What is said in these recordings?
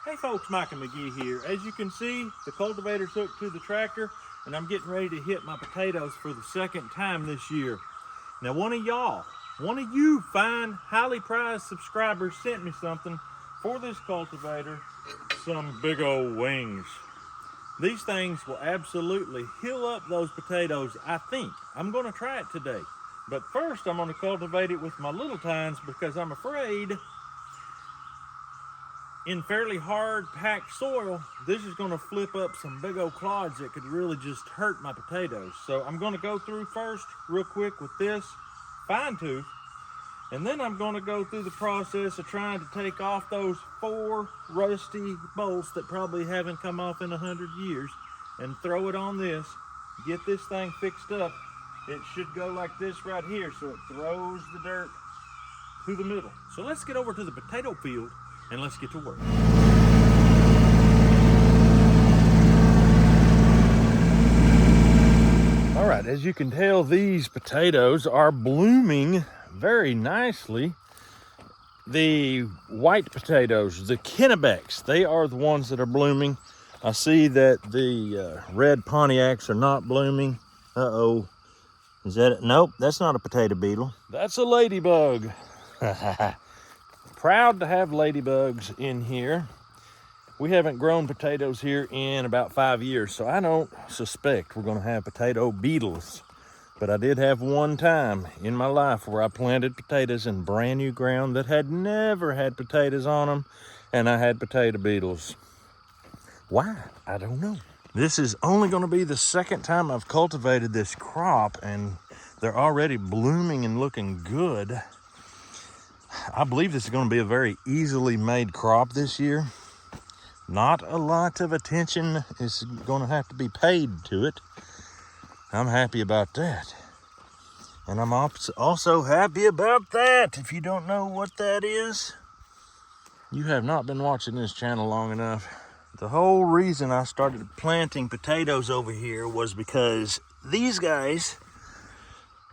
Hey folks, Mike and McGee here. As you can see, the cultivator's hooked to the tractor and I'm getting ready to hit my potatoes for the second time this year. Now one of you fine, highly prized subscribers sent me something for this cultivator, some big old wings. These things will absolutely heal up those potatoes, I think. I'm gonna try it today. But first I'm gonna cultivate it with my little tines because I'm afraid in fairly hard packed soil, this is going to flip up some big old clods that could really just hurt my potatoes. So I'm going to go through first real quick with this fine tooth, and then I'm going to go through the process of trying to take off those 4 rusty bolts that probably haven't come off in 100 years and throw it on this, get this thing fixed up. It should go like this right here, so it throws the dirt through the middle. So let's get over to the potato field and let's get to work. All right, as you can tell, these potatoes are blooming very nicely. The white potatoes, the Kennebecks, they are the ones that are blooming. I see that the red Pontiacs are not blooming. Uh-oh, is that it? Nope, that's not a potato beetle. That's a ladybug. Proud to have ladybugs in here. We haven't grown potatoes here in about 5 years, so I don't suspect we're gonna have potato beetles. But I did have one time in my life where I planted potatoes in brand new ground that had never had potatoes on them, and I had potato beetles. Why? I don't know. This is only gonna be the second time I've cultivated this crop, and they're already blooming and looking good. I believe this is going to be a very easily made crop this year. Not a lot of attention is going to have to be paid to it. I'm happy about that. And I'm also happy about that. If you don't know what that is, you have not been watching this channel long enough. The whole reason I started planting potatoes over here was because these guys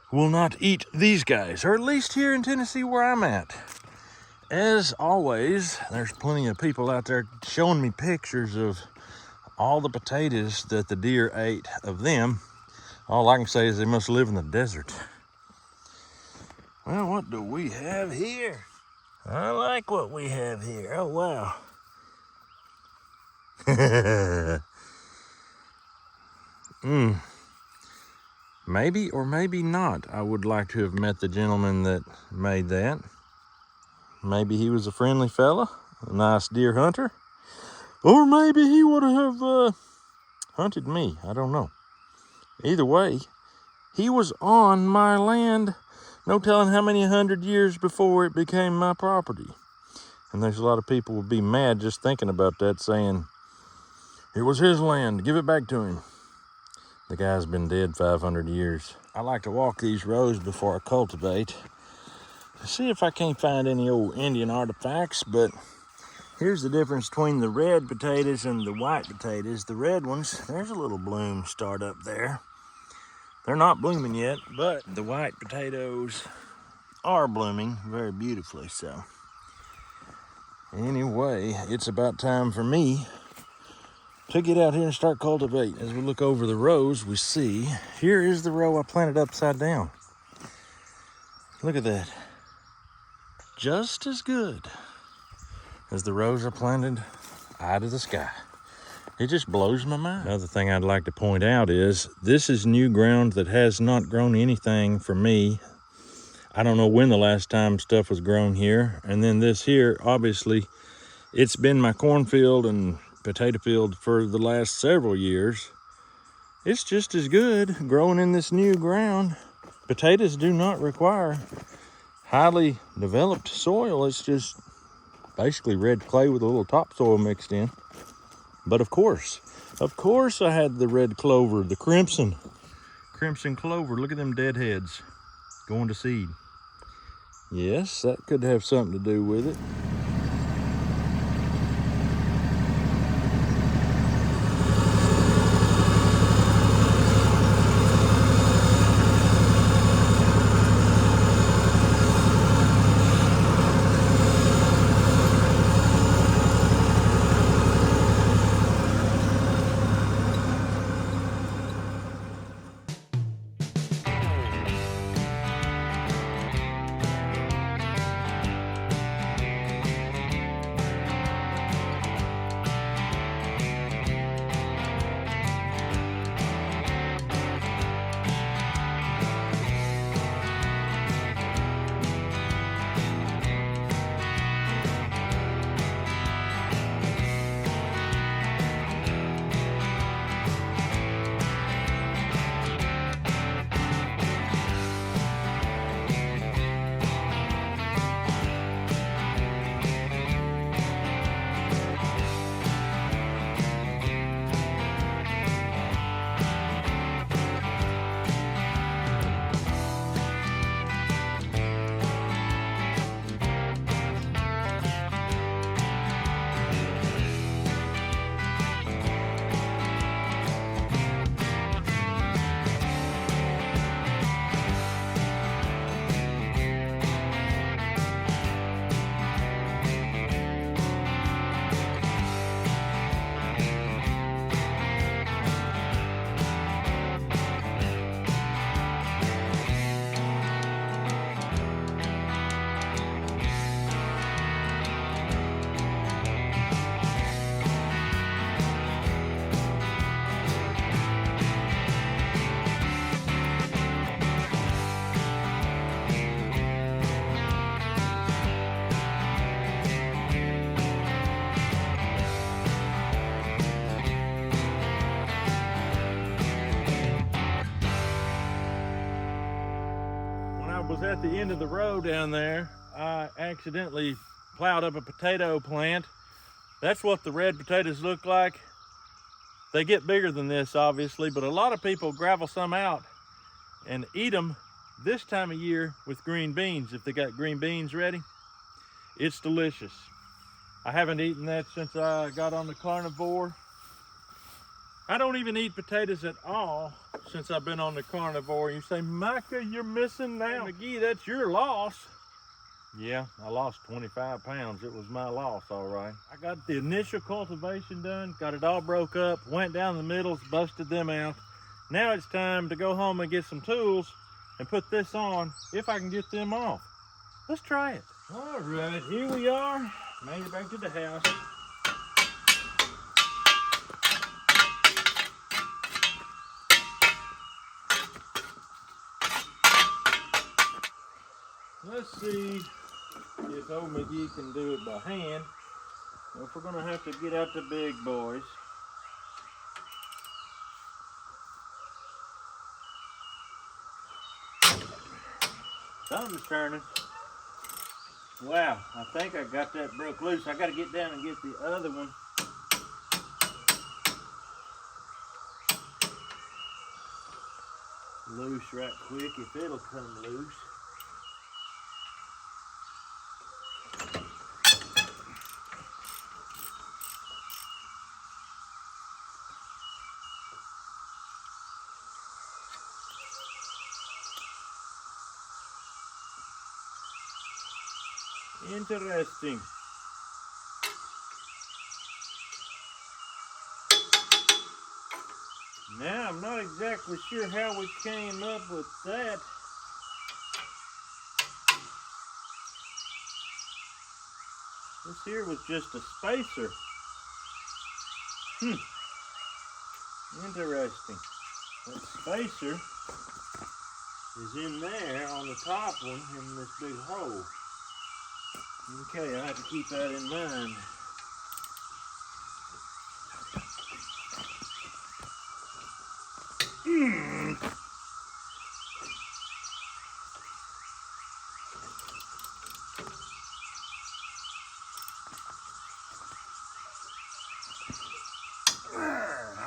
will not eat these guys, or at least here in Tennessee where I'm at. As always, there's plenty of people out there showing me pictures of all the potatoes that the deer ate of them. All I can say is they must live in the desert. Well, what do we have here? I like what we have here. Oh, wow. Maybe or maybe not. I would like to have met the gentleman that made that. Maybe he was a friendly fella, a nice deer hunter. Or maybe he would have hunted me. I don't know. Either way, he was on my land. No telling how many 100 years before it became my property. And there's a lot of people would be mad just thinking about that, saying, it was his land, give it back to him. The guy's been dead 500 years. I like to walk these rows before I cultivate to see if I can't find any old Indian artifacts, but here's the difference between the red potatoes and the white potatoes. The red ones, there's a little bloom start up there. They're not blooming yet, but the white potatoes are blooming very beautifully. So anyway, it's about time for me to get out here and start cultivating. As we look over the rows, we see, here is the row I planted upside down. Look at that. Just as good as the rows are planted eye to the sky. It just blows my mind. Another thing I'd like to point out is, this is new ground that has not grown anything for me. I don't know when the last time stuff was grown here. And then this here, obviously, it's been my cornfield and potato field for the last several years. It's just as good growing in this new ground. Potatoes do not require highly developed soil. It's just basically red clay with a little topsoil mixed in. But of course I had the red clover, the crimson clover. Look at them dead heads going to seed. Yes, that could have something to do with it. at the end of the row down there, I accidentally plowed up a potato plant. That's what the red potatoes look like. They get bigger than this, obviously, but a lot of people gravel some out and eat them this time of year with green beans. If they got green beans ready, it's delicious. I haven't eaten that since I got on the carnivore. I don't even eat potatoes at all since I've been on the carnivore. You say, Micah, you're missing now. Hey, McGee, that's your loss. Yeah, I lost 25 pounds. It was my loss, all right. I got the initial cultivation done, got it all broke up, went down the middles, busted them out. Now it's time to go home and get some tools and put this on, if I can get them off. Let's try it. All right, here we are. Made it back to the house. Let's see if old McGee can do it by hand, or if we're gonna have to get out the big boys. Something's turning. Wow, I think I got that broke loose. I gotta get down and get the other one. Loose right quick, if it'll come loose. Interesting. Now, I'm not exactly sure how we came up with that. This here was just a spacer. Interesting. That spacer is in there on the top one in this big hole. Okay, I have to keep that in mind.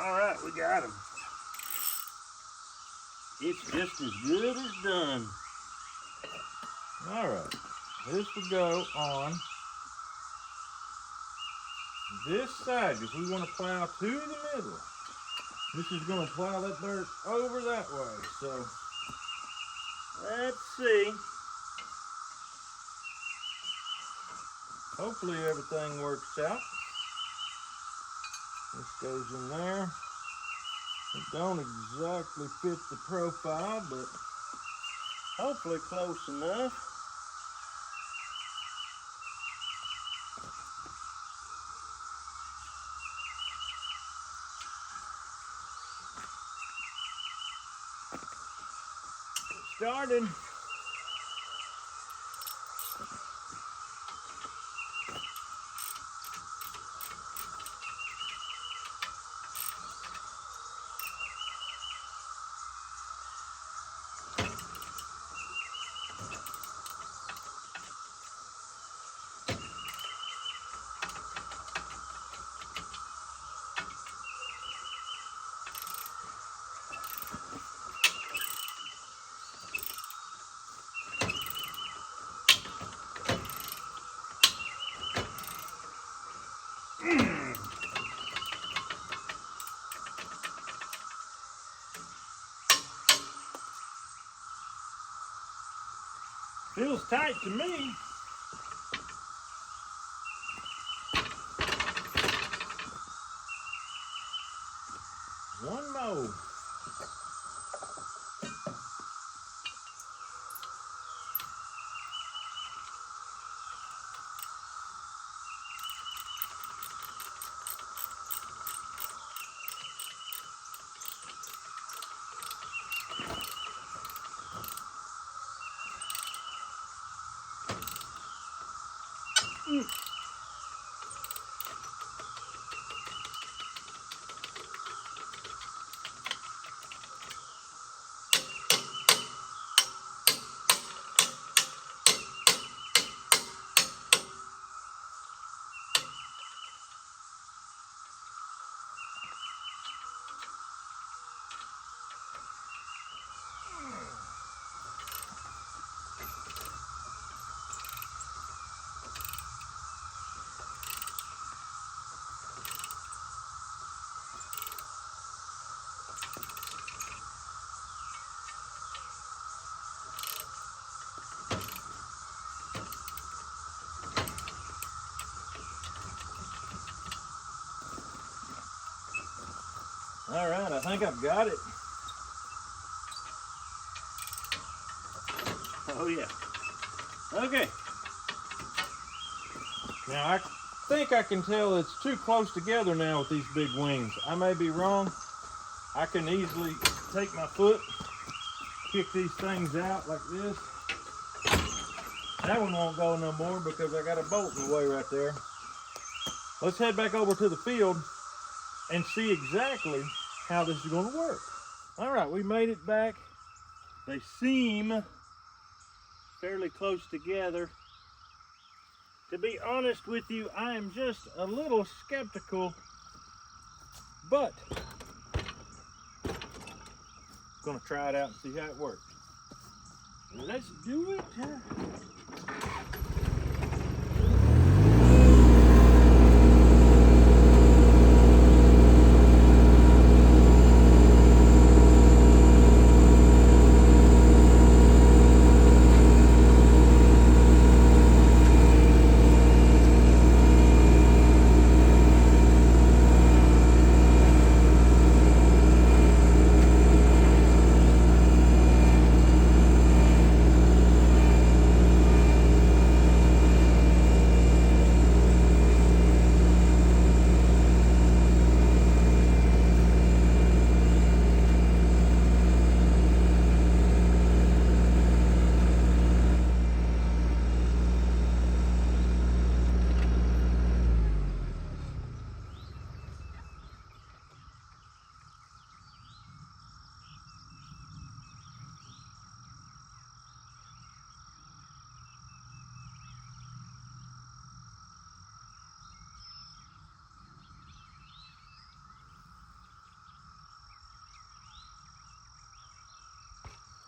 All right, we got him. It's just as good as done. All right. This will go on this side if we want to plow to the middle. This is going to plow that dirt over that way. So let's see. Hopefully everything works out. This goes in there. It don't exactly fit the profile, but hopefully close enough. Started. Feels tight to me. One more. All right, I think I've got it. Oh yeah. Okay. Now I think I can tell it's too close together now with these big wings. I may be wrong. I can easily take my foot, kick these things out like this. That one won't go no more because I got a bolt in the way right there. Let's head back over to the field and see exactly how this is going to work. All right, we made it back. They seem fairly close together. To be honest with you, I am just a little skeptical, but I'm gonna try it out and see how it works. Let's do it.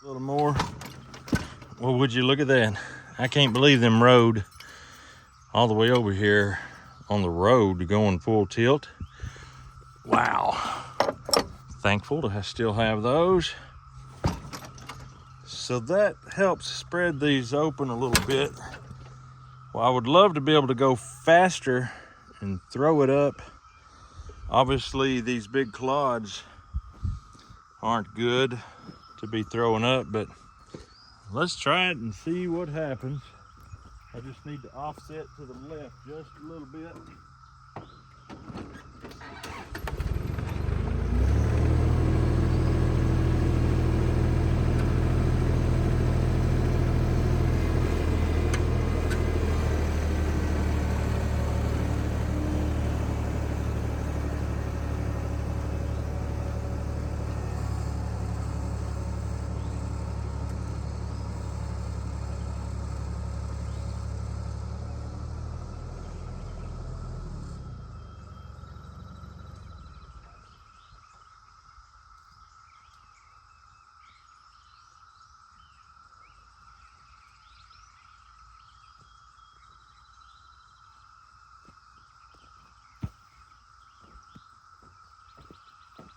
A little more. Well, would you look at that? I can't believe them rode all the way over here on the road going full tilt. Wow. Thankful to still have those. So that helps spread these open a little bit. Well, I would love to be able to go faster and throw it up. Obviously, these big clods aren't good to be throwing up, but let's try it and see what happens. I just need to offset to the left just a little bit.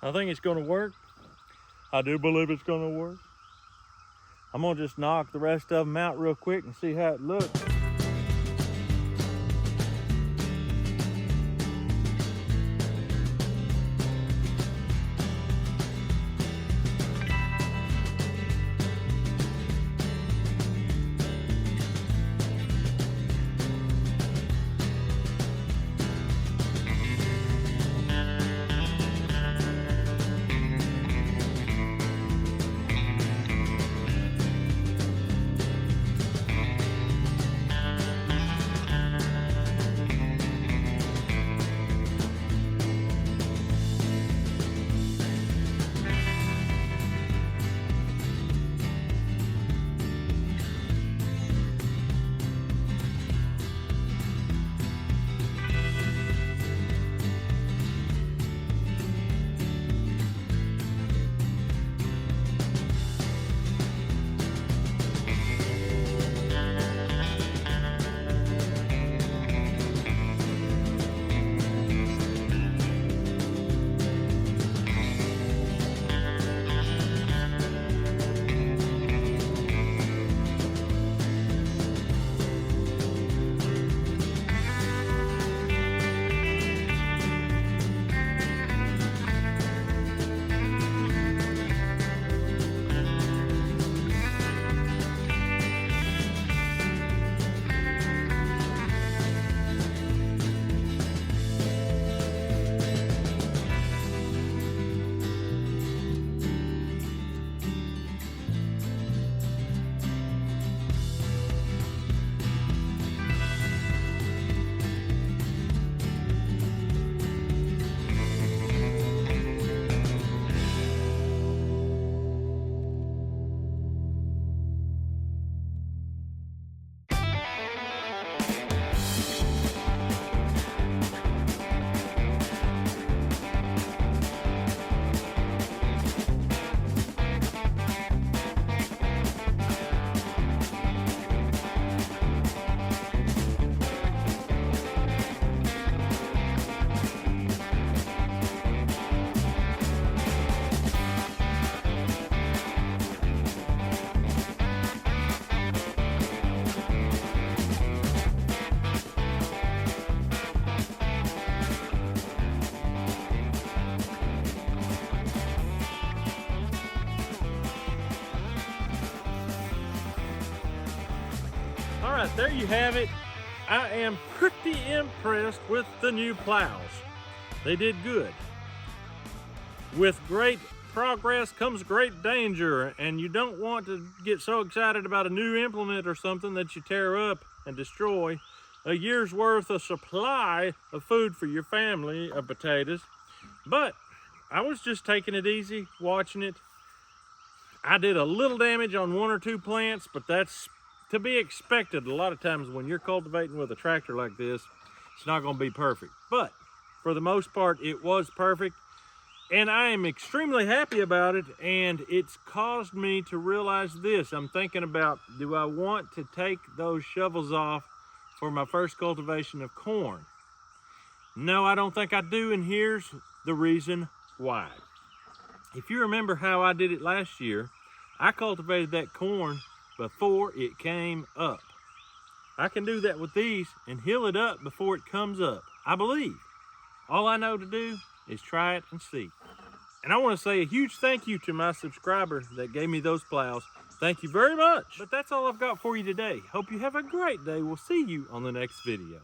I think it's going to work. I do believe it's going to work. I'm going to just knock the rest of them out real quick and see how it looks. All right, there you have it. I am pretty impressed with the new plows. They did good. With great progress comes great danger, and you don't want to get so excited about a new implement or something that you tear up and destroy a year's worth of supply of food for your family of potatoes. But I was just taking it easy, watching it. I did a little damage on 1 or 2 plants, but that's to be expected. A lot of times when you're cultivating with a tractor like this, it's not going to be perfect. But for the most part, it was perfect. And I am extremely happy about it. And it's caused me to realize this. I'm thinking about, do I want to take those shovels off for my first cultivation of corn? No, I don't think I do. And here's the reason why. If you remember how I did it last year, I cultivated that corn before it came up. I can do that with these and heal it up before it comes up, I believe. All I know to do is try it and see. And I want to say a huge thank you to my subscriber that gave me those plows. Thank you very much. But that's all I've got for you today. Hope you have a great day. We'll see you on the next video.